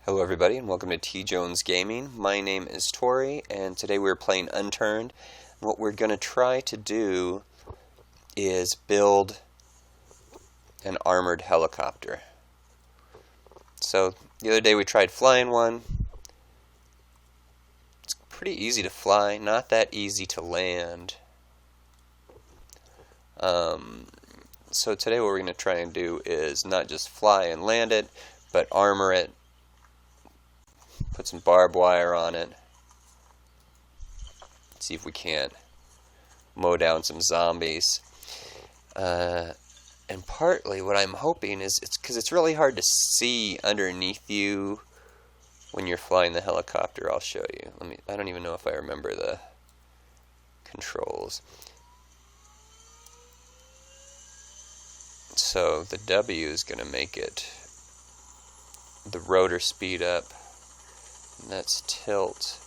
Hello everybody and welcome to T. Jones Gaming. My name is Tori and today we're playing Unturned. And what we're going to try to do is build an armored helicopter. So the other day we tried flying one. It's pretty easy to fly, not that easy to land. So today what we're going to try and do is not just fly and land it, but armor it. Put some barbed wire on it. See if we can't mow down some zombies. And partly what I'm hoping is, it's because it's really hard to see underneath you when you're flying the helicopter. I'll show you. I don't even know if I remember the controls. So the W is going to make it the rotor speed up. And that's tilt.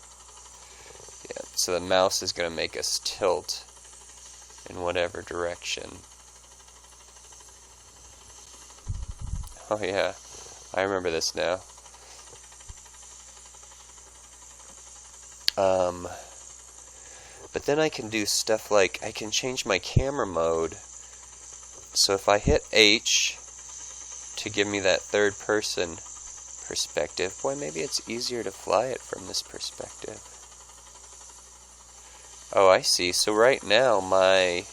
Yeah, so the mouse is going to make us tilt in whatever direction. Oh yeah, I remember this now. But then I can do stuff like, I can change my camera mode. So if I hit H to give me that third person perspective, boy, maybe it's easier to fly it from this perspective. Oh, I see. So right now my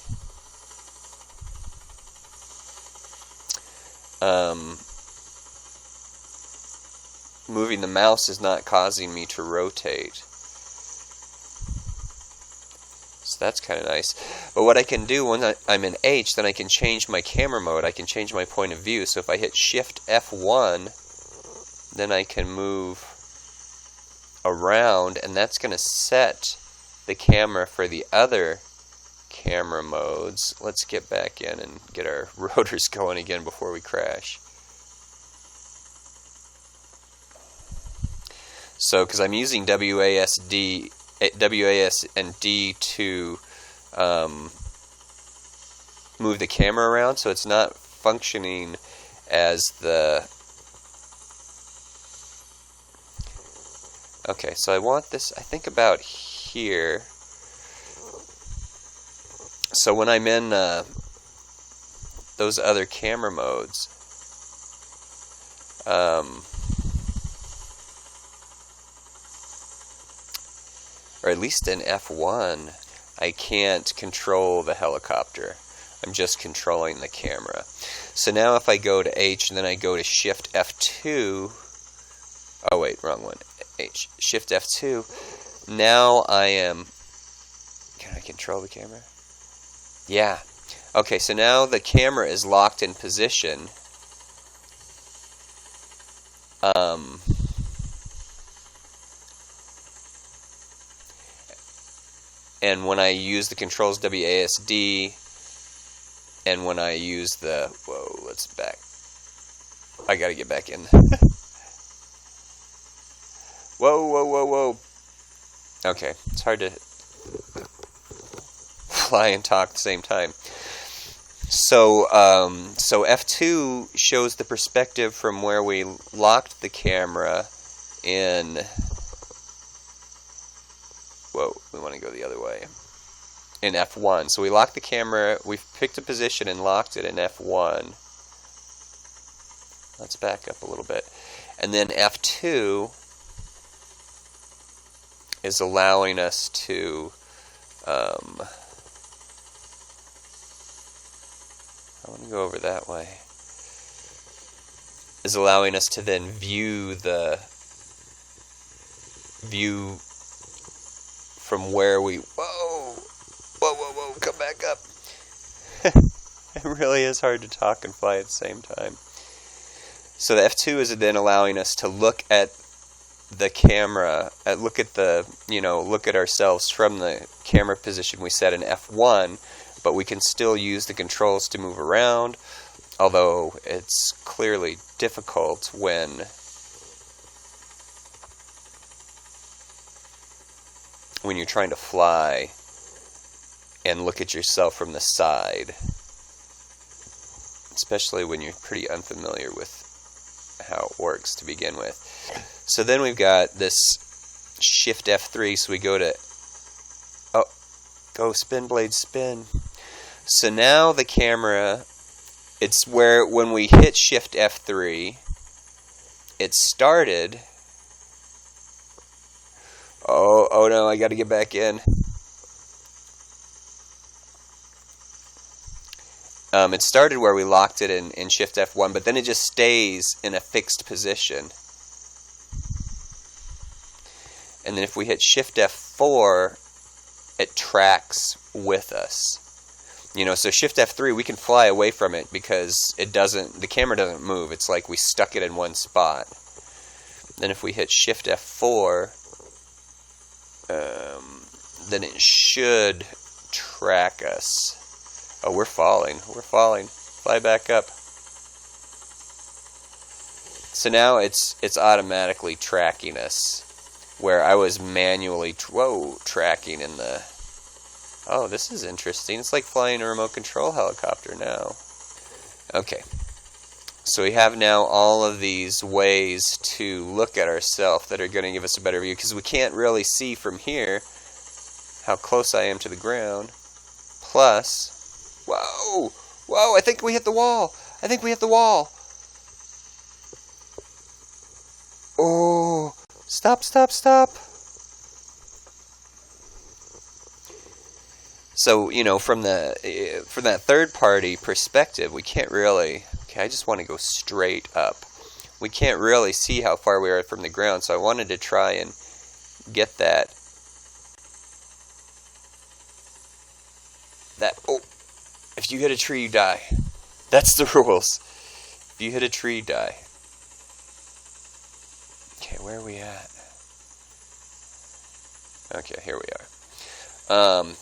moving the mouse is not causing me to rotate. So that's kind of nice. But what I can do when I'm in H, then I can change my camera mode. I can change my point of view. So if I hit Shift F1, then I can move around, and that's going to set the camera for the other camera modes. Let's get back in and get our rotors going again before we crash. So, because I'm using WAS and D to move the camera around, so it's not functioning as the... Okay, so I want this, I think about here. So when I'm in those other camera modes, or at least in F1, I can't control the helicopter. I'm just controlling the camera. So now if I go to H and then I go to Shift F2, oh wait, wrong one. H, Shift F2. Now I am... Can I control the camera? Yeah. Okay, so now the camera is locked in position. And when I use the controls WASD, and when I use the... Whoa, let's back. I gotta get back in. Whoa, whoa, whoa, whoa. Okay, it's hard to fly and talk at the same time. So F2 shows the perspective from where we locked the camera in... Whoa, we want to go the other way. In F1. So we locked the camera, we've picked a position and locked it in F1. Let's back up a little bit. And then F2 is allowing us to I want to go over that way. Is allowing us to then view from where we... Whoa! Whoa, whoa, whoa, come back up. It really is hard to talk and fly at the same time. So the F2 is then allowing us to look at the camera, look at ourselves from the camera position we set in F1, but we can still use the controls to move around, although it's clearly difficult when you're trying to fly and look at yourself from the side, especially when you're pretty unfamiliar with how it works to begin with. So then we've got this Shift F3, so we go to, oh, go spin blade spin. So now the camera, it's where when we hit Shift F3, it started. Oh no, I got to get back in. It started where we locked it in Shift F1, but then it just stays in a fixed position. And then if we hit Shift F4, it tracks with us. You know, so Shift F3, we can fly away from it because the camera doesn't move. It's like we stuck it in one spot. Then if we hit Shift F4, then it should track us. Oh, we're falling. We're falling. Fly back up. So now it's automatically tracking us, where I was manually tracking in the... Oh, this is interesting. It's like flying a remote control helicopter now. Okay. So we have now all of these ways to look at ourselves that are going to give us a better view, because we can't really see from here how close I am to the ground. Plus... Whoa! Whoa, I think we hit the wall! I think we hit the wall! Oh! Stop, stop, stop! So, you know, from that third-party perspective, we can't really... Okay, I just want to go straight up. We can't really see how far we are from the ground, so I wanted to try and get that... Oh! If you hit a tree, you die. That's the rules. If you hit a tree, you die. Okay, where are we at? Okay, here we are.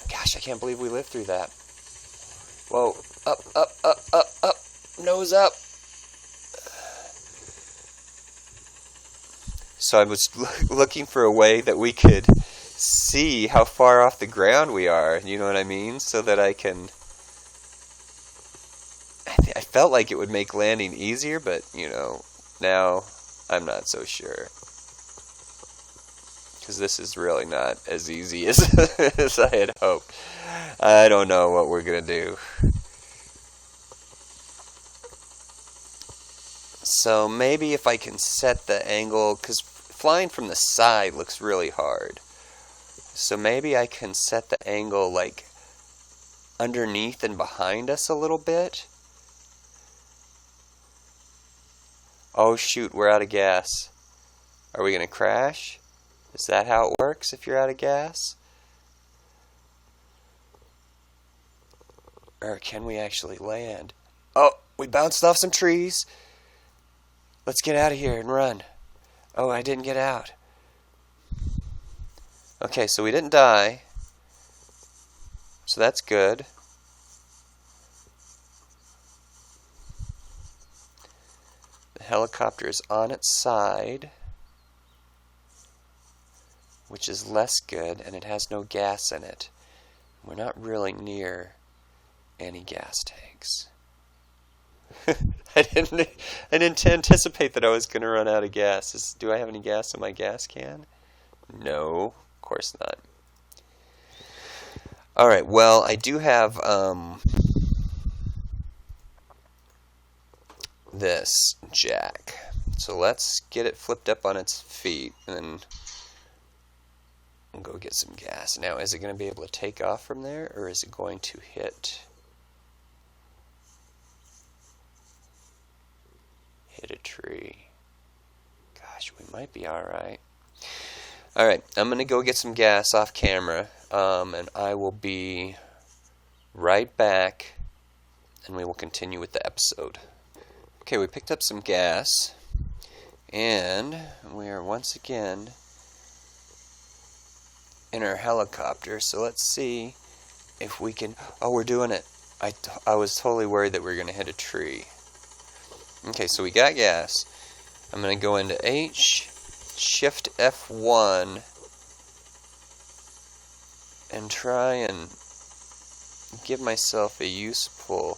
Gosh, I can't believe we lived through that. Whoa. Up, up, up, up, up. Nose up. So I was looking for a way that we could see how far off the ground we are. You know what I mean? So that I can... I felt like it would make landing easier, but, you know, now I'm not so sure. Because this is really not as easy as, as I had hoped. I don't know what we're going to do. So maybe if I can set the angle, because flying from the side looks really hard. So maybe I can set the angle like underneath and behind us a little bit. Oh shoot, we're out of gas. Are we going to crash? Is that how it works if you're out of gas? Or can we actually land? Oh, we bounced off some trees. Let's get out of here and run. Oh, I didn't get out. Okay, so we didn't die. So that's good. The helicopter is on its side, which is less good, and it has no gas in it. We're not really near any gas tanks. I didn't anticipate that I was going to run out of gas. Do I have any gas in my gas can? No, of course not. Alright, well, I do have this jack. So let's get it flipped up on its feet and go get some gas. Now, is it going to be able to take off from there, or is it going to hit a tree? Gosh, we might be alright. Alright, I'm going to go get some gas off camera, and I will be right back, and we will continue with the episode. Okay, we picked up some gas, and we are once again in our helicopter, so let's see if we can... Oh, we're doing it. I was totally worried that we were going to hit a tree. Okay, so we got gas. I'm going to go into H, Shift F1, and try and give myself a useful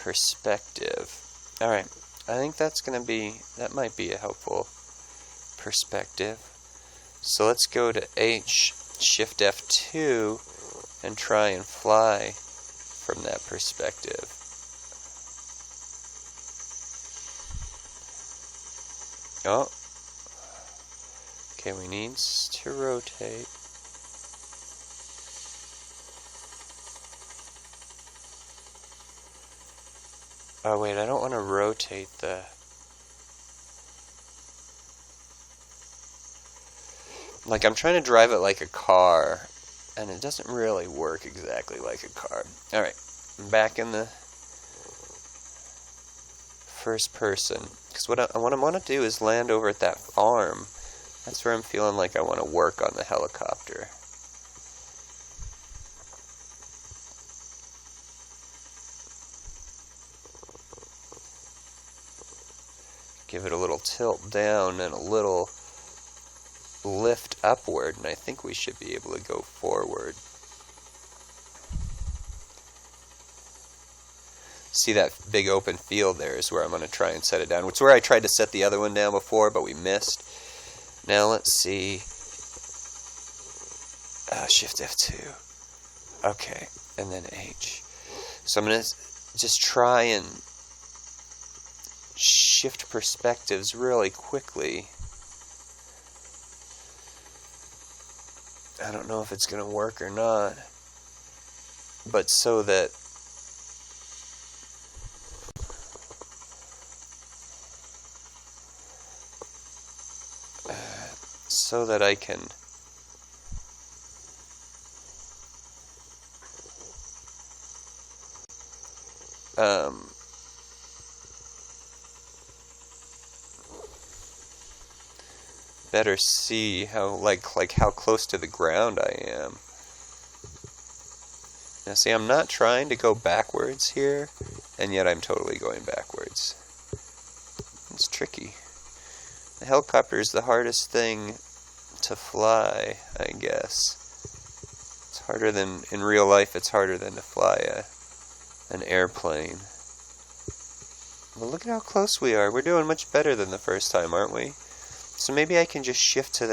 perspective. Alright, I think that might be a helpful perspective. So let's go to H, Shift F2, and try and fly from that perspective. Oh. Okay, we need to rotate. Oh wait, I don't want to rotate the... Like, I'm trying to drive it like a car, and it doesn't really work exactly like a car. Alright, I'm back in the first person. Because what I want to do is land over at that farm. That's where I'm feeling like I want to work on the helicopter. Give it a little tilt down and a little lift upward, and I think we should be able to go forward. See that big open field there is where I'm going to try and set it down. It's where I tried to set the other one down before, but we missed. Now let's see. Shift F2. Okay, and then H. So I'm going to just try and shift perspectives really quickly. I don't know if it's going to work or not, but so that I can better see how how close to the ground I am. Now see, I'm not trying to go backwards here, and yet I'm totally going backwards. It's tricky. The helicopter is the hardest thing to fly, I guess. It's harder than, in real life, it's harder than to fly an airplane. But look at how close we are. We're doing much better than the first time, aren't we? So maybe I can just shift to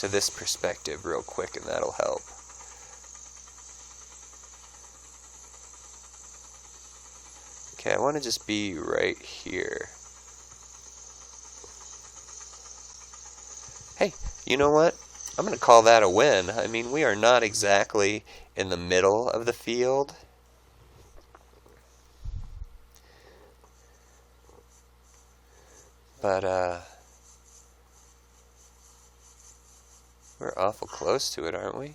this perspective real quick, and that'll help. Okay, I want to just be right here. Hey, you know what? I'm going to call that a win. I mean, we are not exactly in the middle of the field. But, we're awful close to it, aren't we?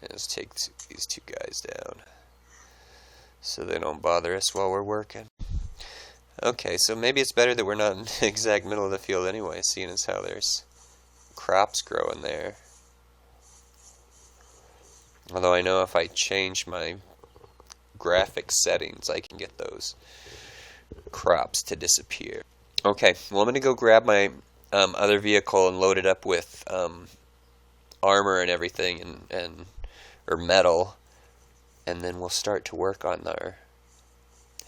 Let's take these two guys down so they don't bother us while we're working. Okay, so maybe it's better that we're not in the exact middle of the field anyway, seeing as how there's crops growing there. Although I know if I change my graphic settings, I can get those crops to disappear. Okay, well, I'm going to go grab my other vehicle and load it up with armor and everything, or metal, and then we'll start to work on our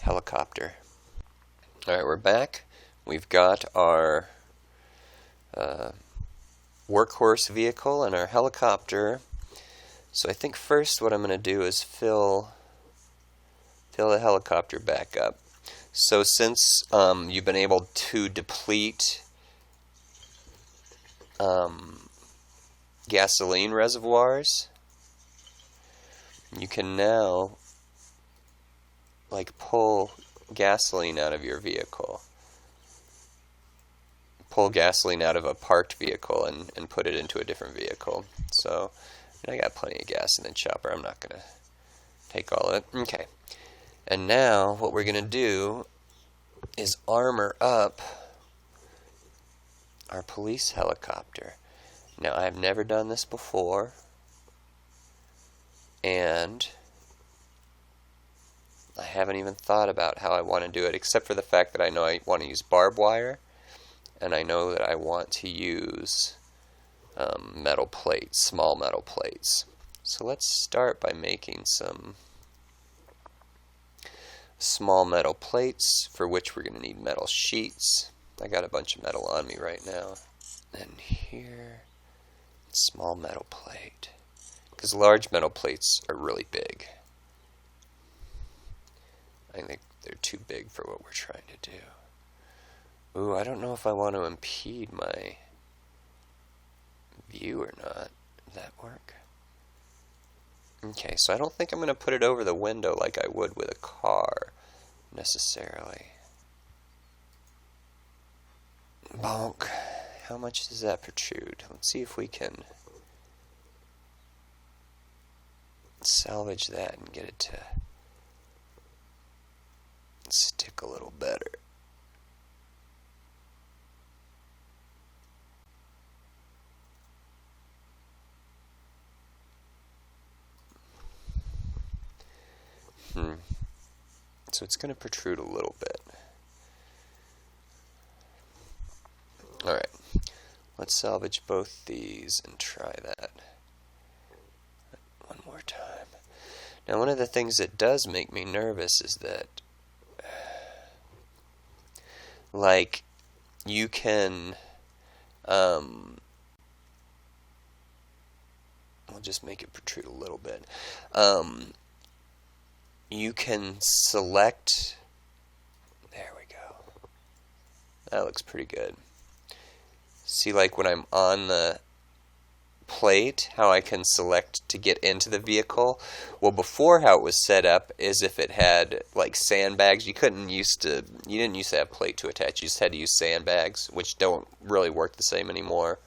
helicopter. Alright, we're back. We've got our workhorse vehicle and our helicopter. So I think first what I'm going to do is fill the helicopter back up. So since you've been able to deplete gasoline reservoirs, you can now pull gasoline out of your vehicle. Pull gasoline out of a parked vehicle and put it into a different vehicle. So I got plenty of gas in the chopper. I'm not going to take all of it. Okay. And now what we're going to do is armor up our police helicopter. Now, I've never done this before, and I haven't even thought about how I want to do it, except for the fact that I know I want to use barbed wire, and I know that I want to use metal plates, small metal plates. So let's start by making some small metal plates, for which we're going to need metal sheets. I got a bunch of metal on me right now. And here, small metal plate. Because large metal plates are really big. I think they're too big for what we're trying to do. Ooh, I don't know if I want to impede my view or not. Does that work? Okay, so I don't think I'm going to put it over the window like I would with a car, necessarily. Bonk. How much does that protrude? Let's see if we can salvage that and get it to stick a little better. So it's going to protrude a little bit. Alright, let's salvage both these and try that one more time. Now, one of the things that does make me nervous is that, like, you can, I'll just make it protrude a little bit. You can select, there we go. That looks pretty good. See, like when I'm on the plate, how I can select to get into the vehicle. Well, before, how it was set up is if it had like sandbags, you didn't used to have plate to attach. You just had to use sandbags, which don't really work the same anymore.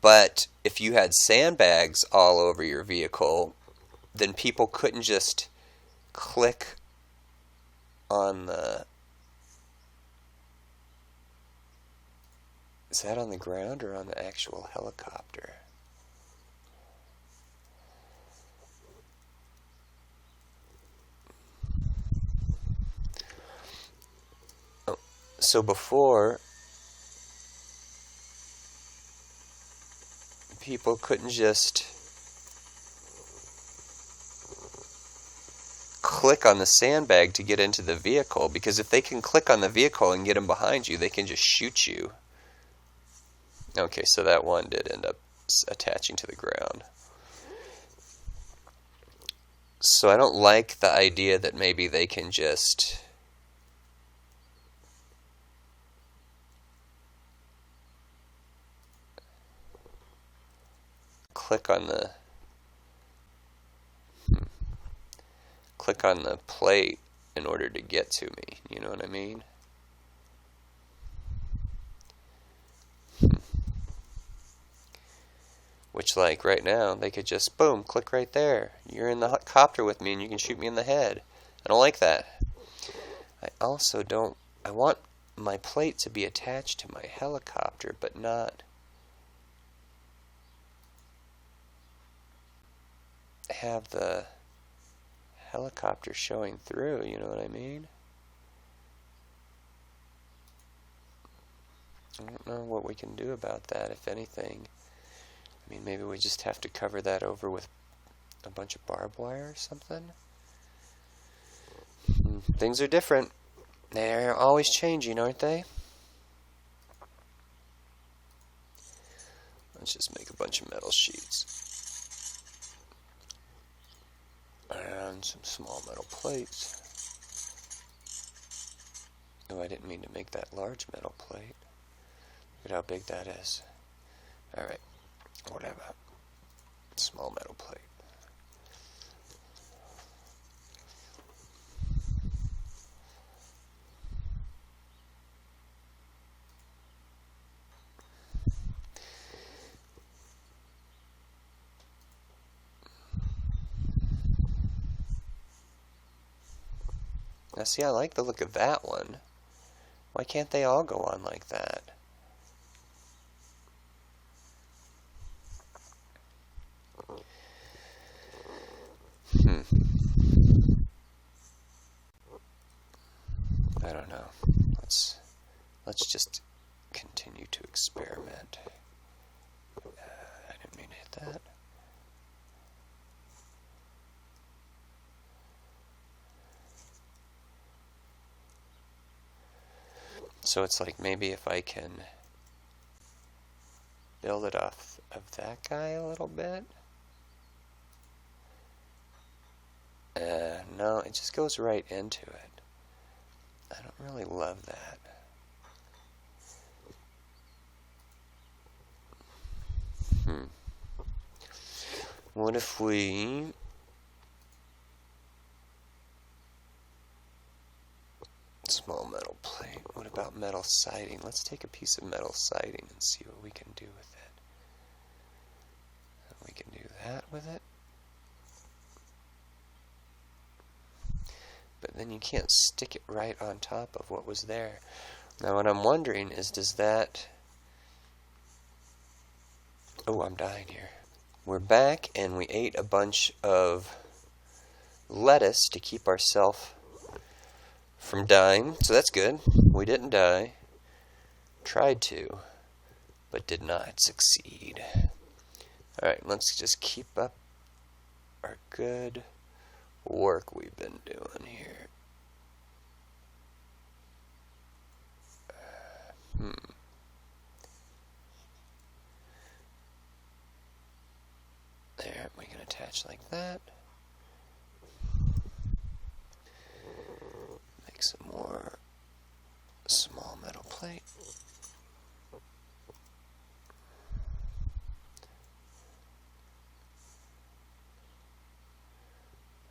But if you had sandbags all over your vehicle, then people couldn't just click on the... Is that on the ground or on the actual helicopter? Oh, so before, people couldn't just click on the sandbag to get into the vehicle, because if they can click on the vehicle and get them behind you, they can just shoot you. Okay, so that one did end up attaching to the ground. So I don't like the idea that maybe they can just click on the plate in order to get to me. You know what I mean? Which, like, right now, they could just, boom, click right there. You're in the copter with me and you can shoot me in the head. I don't like that. I also don't... I want my plate to be attached to my helicopter, but not have the helicopter showing through, you know what I mean? I don't know what we can do about that, if anything. I mean, maybe we just have to cover that over with a bunch of barbed wire or something? Things are different. They're always changing, aren't they? Let's just make a bunch of metal sheets. And some small metal plates. Oh, I didn't mean to make that large metal plate. Look at how big that is. Alright. Whatever. Small metal plate. Now see, I like the look of that one. Why can't they all go on like that? I don't know. Let's just continue to experiment. I didn't mean to hit that. So it's like maybe if I can build it off of that guy a little bit. No, it just goes right into it. I don't really love that. What if we... Small metal plate. What about metal siding? Let's take a piece of metal siding and see what we can do with it. We can do that with it. But then you can't stick it right on top of what was there. Now what I'm wondering is, does that... Oh, I'm dying here. We're back and we ate a bunch of lettuce to keep ourselves from dying, so that's good. We didn't die. Tried to, but did not succeed. Alright, let's just keep up our good work we've been doing here. There, we can attach like that. Make some more small metal plate.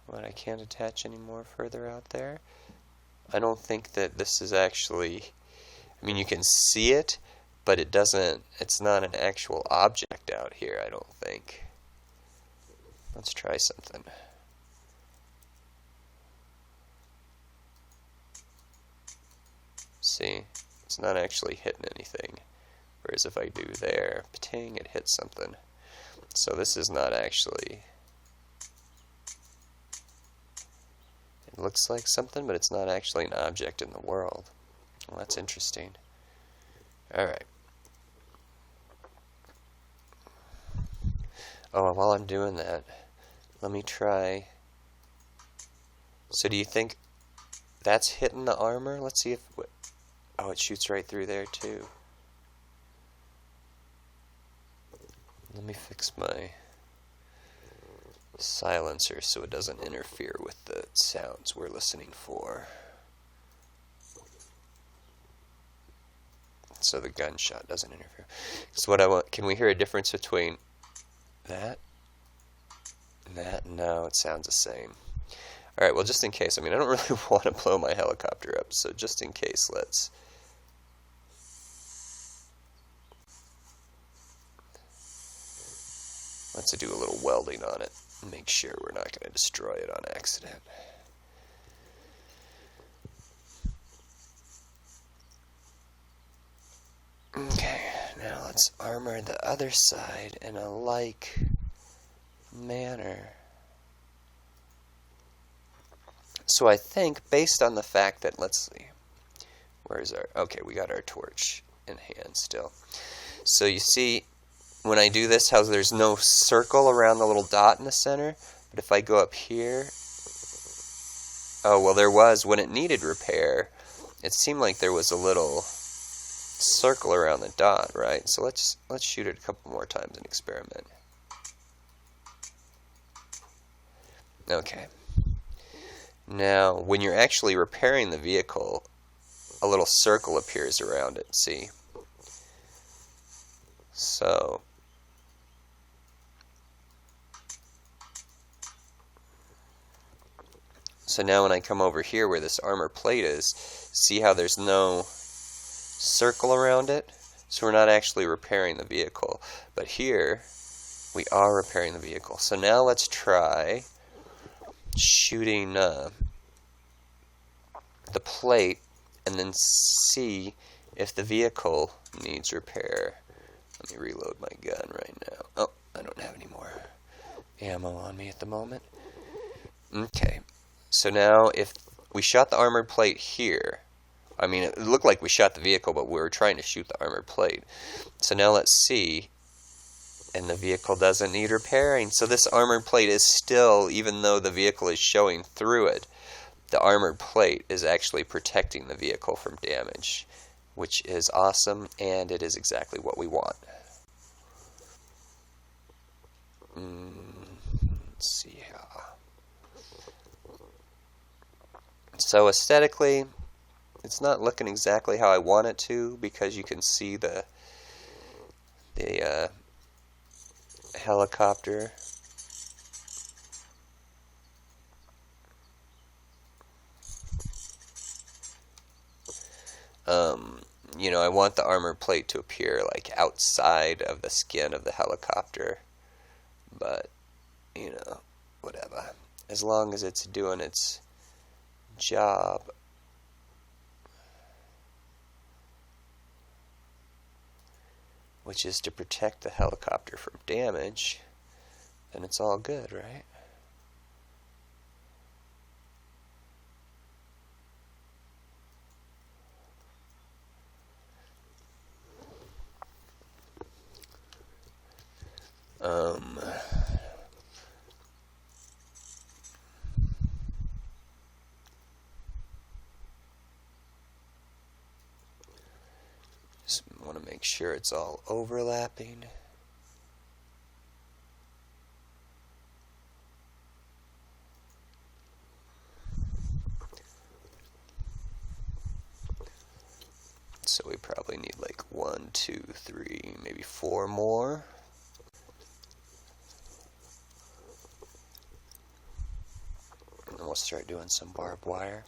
What, I can't attach any more further out there? I don't think that this is actually... I mean, you can see it, but it doesn't... It's not an actual object out here, I don't think. Let's try something. See? It's not actually hitting anything. Whereas if I do there, pting, it hits something. So this is not actually... It looks like something, but it's not actually an object in the world. Well, that's interesting. Alright. Oh, while I'm doing that, let me try... So do you think that's hitting the armor? Let's see if... Oh, it shoots right through there, too. Let me fix my silencer so it doesn't interfere with the sounds we're listening for. So the gunshot doesn't interfere. So what I want... Can we hear a difference between that and that? No, it sounds the same. Alright, well, just in case, I mean, I don't really want to blow my helicopter up, so just in case, let's do a little welding on it and make sure we're not going to destroy it on accident. Okay, now let's armor the other side in a like manner. So I think, based on the fact that, let's see, where's our, okay, we got our torch in hand still. So you see, when I do this, how there's no circle around the little dot in the center, but if I go up here, oh, well, there was, when it needed repair, it seemed like there was a little circle around the dot, right? So let's shoot it a couple more times and experiment. Okay. Now, when you're actually repairing the vehicle, a little circle appears around it, see? So now when I come over here where this armor plate is, see how there's no circle around it? So we're not actually repairing the vehicle. But here, we are repairing the vehicle. So now let's try shooting the plate and then see if the vehicle needs repair. Let me reload my gun right now. Oh, I don't have any more ammo on me at the moment. Okay, so now if we shot the armored plate here, I mean, it looked like we shot the vehicle, but we were trying to shoot the armored plate. So now let's see, and the vehicle doesn't need repairing. So this armored plate is still, even though the vehicle is showing through it, the armored plate is actually protecting the vehicle from damage, which is awesome, and it is exactly what we want. Let's see here. So aesthetically, it's not looking exactly how I want it to, because you can see the helicopter. I want the armor plate to appear like outside of the skin of the helicopter, but whatever. As long as it's doing its job. Which is to protect the helicopter from damage, then it's all good, right? Just want to make sure it's all overlapping. So we probably need like 1, 2, 3, maybe 4 more. And then we'll start doing some barbed wire.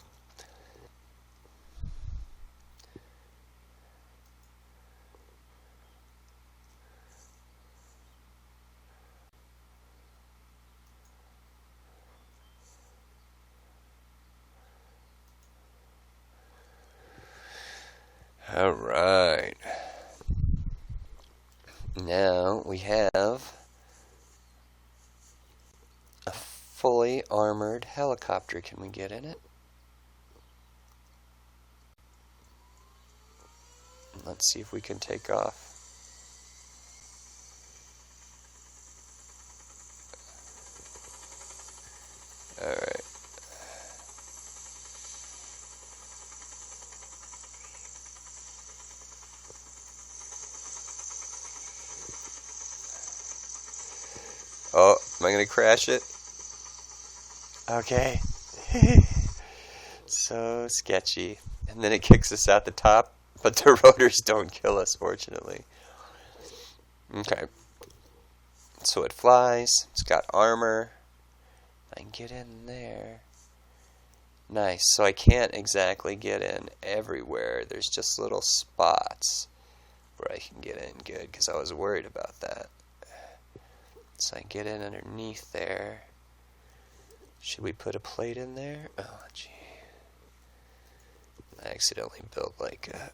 Alright. Now we have a fully armored helicopter. Can we get in it? Let's see if we can take off. Alright. Oh, am I going to crash it? Okay. So sketchy. And then it kicks us out the top, but the rotors don't kill us, fortunately. Okay. So it flies. It's got armor. I can get in there. Nice. So I can't exactly get in everywhere. There's just little spots where I can get in good, because I was worried about that. So I get in underneath there. Should we put a plate in there? Oh, gee. I accidentally built like a...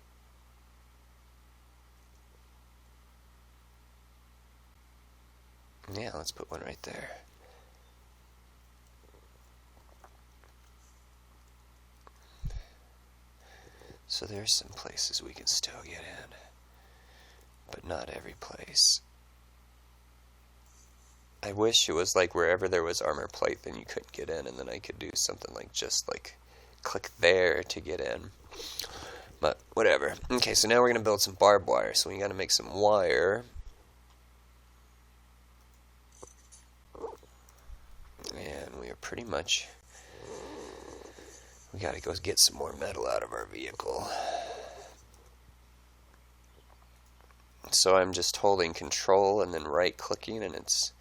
Yeah, let's put one right there. So there's some places we can still get in, but not every place. I wish it was like wherever there was armor plate, then you couldn't get in, and then I could do something like just like click there to get in. But whatever. Okay, so now we're going to build some barbed wire. So we got to make some wire. And we are pretty much... We got to go get some more metal out of our vehicle. So I'm just holding control and then right clicking, and it's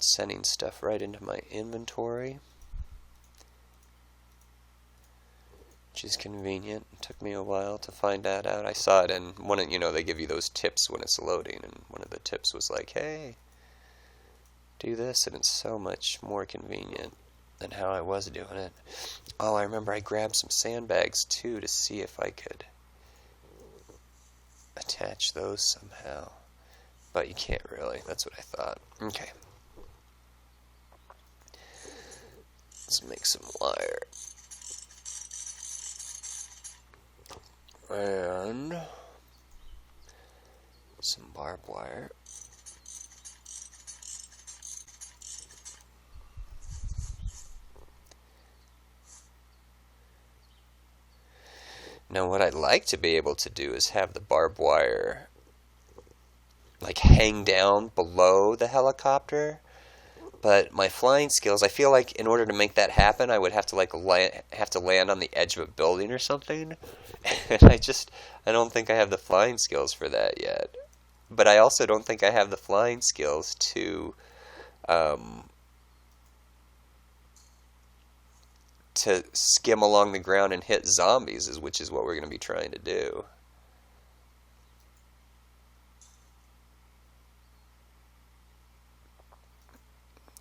sending stuff right into my inventory, which is convenient. It took me a while to find that out. I saw it in one of, they give you those tips when it's loading, and one of the tips was like, hey, do this, and it's so much more convenient than how I was doing it. Oh, I remember I grabbed some sandbags too to see if I could attach those somehow, but you can't really. That's what I thought. Okay. Let's make some wire. And some barbed wire. Now what I'd like to be able to do is have the barbed wire like hang down below the helicopter. But my flying skills, I feel like in order to make that happen, I would have to land on the edge of a building or something. And I don't think I have the flying skills for that yet. But I also don't think I have the flying skills to skim along the ground and hit zombies, which is what we're going to be trying to do.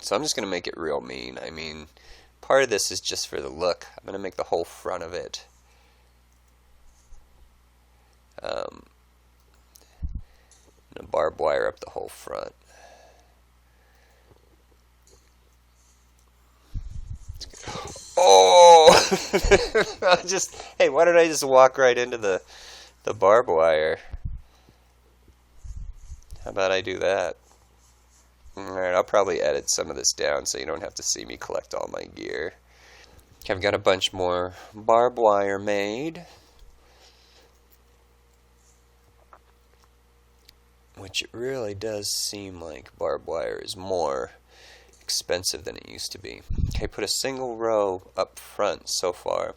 So I'm just going to make it real mean. I mean, part of this is just for the look. I'm going to make the whole front of it. I'm going to barbed wire up the whole front. Oh! Hey, why did I just walk right into the barbed wire? How about I do that? Alright, I'll probably edit some of this down so you don't have to see me collect all my gear. I've got a bunch more barbed wire made, which it really does seem like barbed wire is more expensive than it used to be. Okay, put a single row up front so far.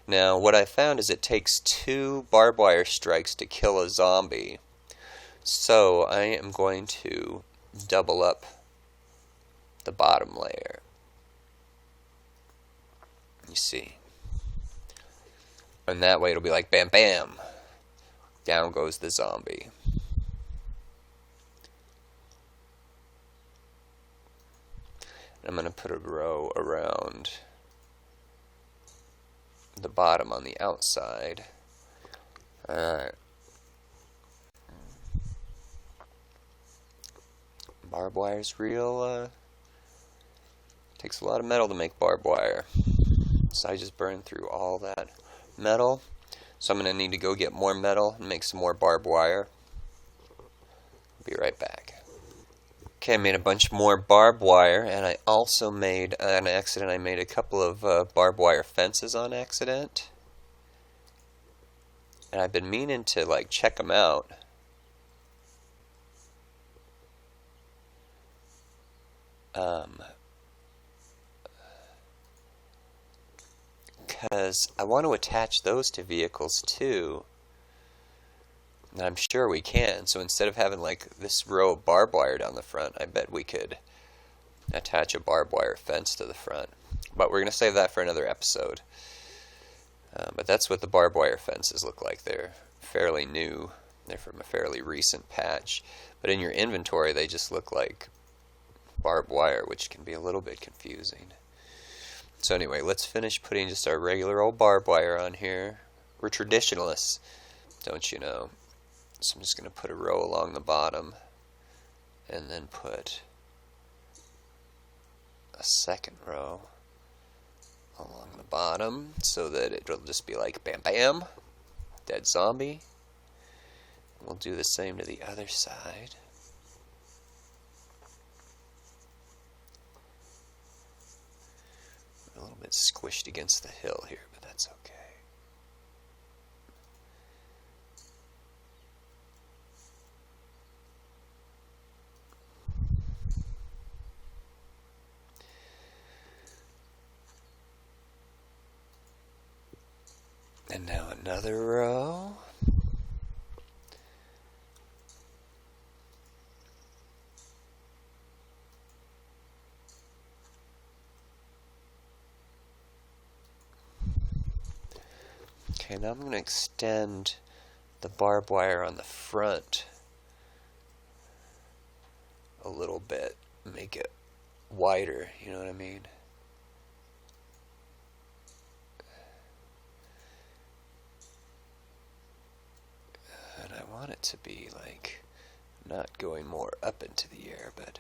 Now, what I found is it takes 2 barbed wire strikes to kill a zombie. So, I am going to double up the bottom layer. You see. And that way it'll be like bam bam. Down goes the zombie. And I'm going to put a row around the bottom on the outside. Alright. Barbed wire is real, takes a lot of metal to make barbed wire. So I just burned through all that metal. So I'm going to need to go get more metal and make some more barbed wire. Be right back. Okay, I made a bunch more barbed wire, and I also made, on accident, I made a couple of barbed wire fences on accident. And I've been meaning to, like, check them out. Because I want to attach those to vehicles too, and I'm sure we can. So instead of having like this row of barbed wire down the front, I bet we could attach a barbed wire fence to the front. But we're going to save that for another episode. But that's what the barbed wire fences look like. They're fairly new. They're from a fairly recent patch. But in your inventory, they just look like barbed wire, which can be a little bit confusing. So anyway, let's finish putting just our regular old barbed wire on here. We're traditionalists, don't you know? So I'm just going to put a row along the bottom and then put a second row along the bottom so that it'll just be like bam bam, dead zombie. We'll do the same to the other side. A little bit squished against the hill here, but that's okay. And now another row. Okay, now I'm going to extend the barbed wire on the front a little bit, make it wider, you know what I mean? And I want it to be like not going more up into the air, but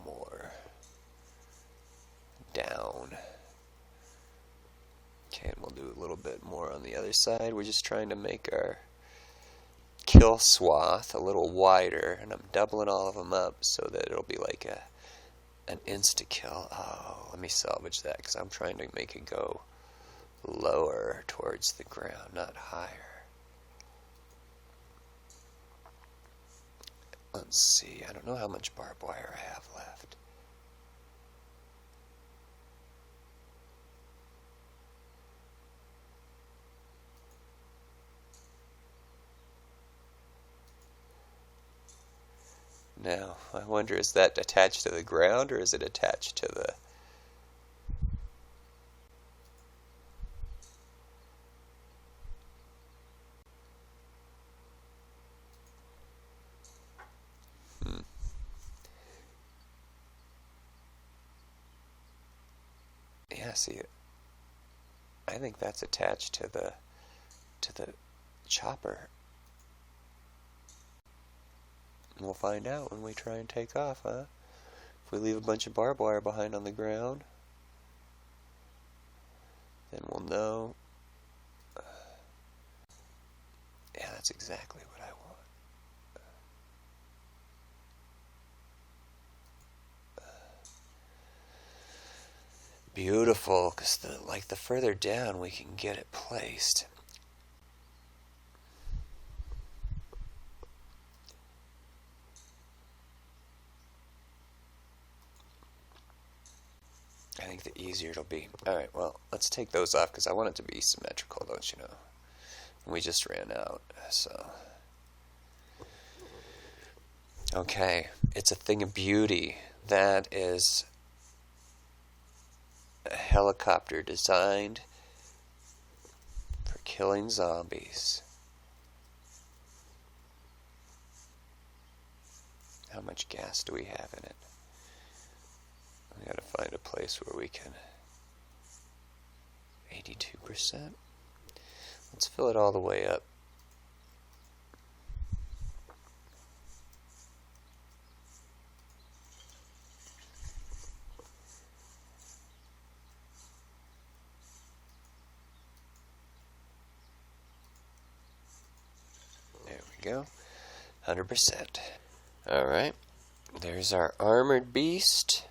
more down. Okay, and we'll do a little bit more on the other side. We're just trying to make our kill swath a little wider, and I'm doubling all of them up so that it'll be like an insta-kill. Oh, let me salvage that because I'm trying to make it go lower towards the ground, not higher. Let's see, I don't know how much barbed wire I have left. Now, I wonder, is that attached to the ground or is it attached to the... Yeah, see, I think that's attached to the chopper. We'll find out when we try and take off, huh? If we leave a bunch of barbed wire behind on the ground, then we'll know. Yeah, that's exactly what I want. Beautiful, because the further down we can get it placed. I think the easier it'll be. Alright, well, let's take those off because I want it to be symmetrical, don't you know? We just ran out, so... Okay, it's a thing of beauty. That is a helicopter designed for killing zombies. How much gas do we have in it? We gotta find a place where we can... 82%? Let's fill it all the way up. There we go. 100%. Alright. There's our armored beast.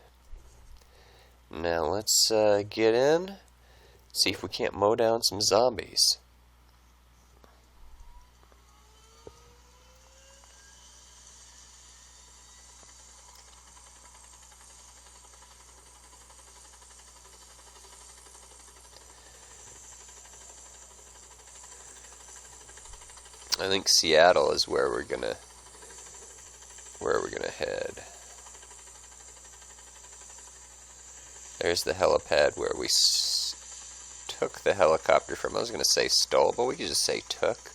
Now let's get in, see if we can't mow down some zombies. I think Seattle is where we're gonna head. There's the helipad where we took the helicopter from. I was going to say stole, but we could just say took.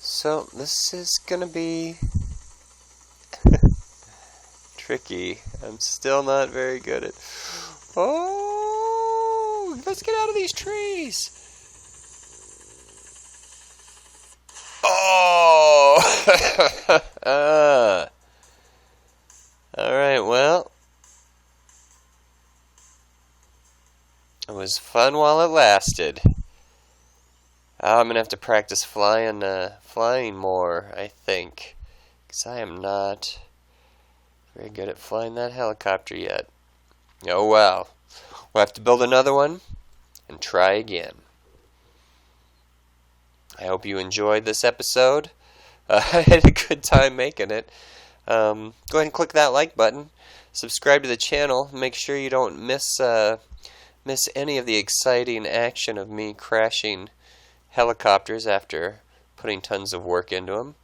So, this is gonna be tricky. I'm still not very good at... Oh! Let's get out of these trees! Oh! Alright, well... It was fun while it lasted. I'm going to have to practice flying more, I think. Because I am not very good at flying that helicopter yet. Oh well. We'll have to build another one and try again. I hope you enjoyed this episode. I had a good time making it. Go ahead and click that like button. Subscribe to the channel. Make sure you don't miss any of the exciting action of me crashing helicopters after putting tons of work into them.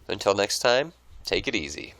Until next time, take it easy.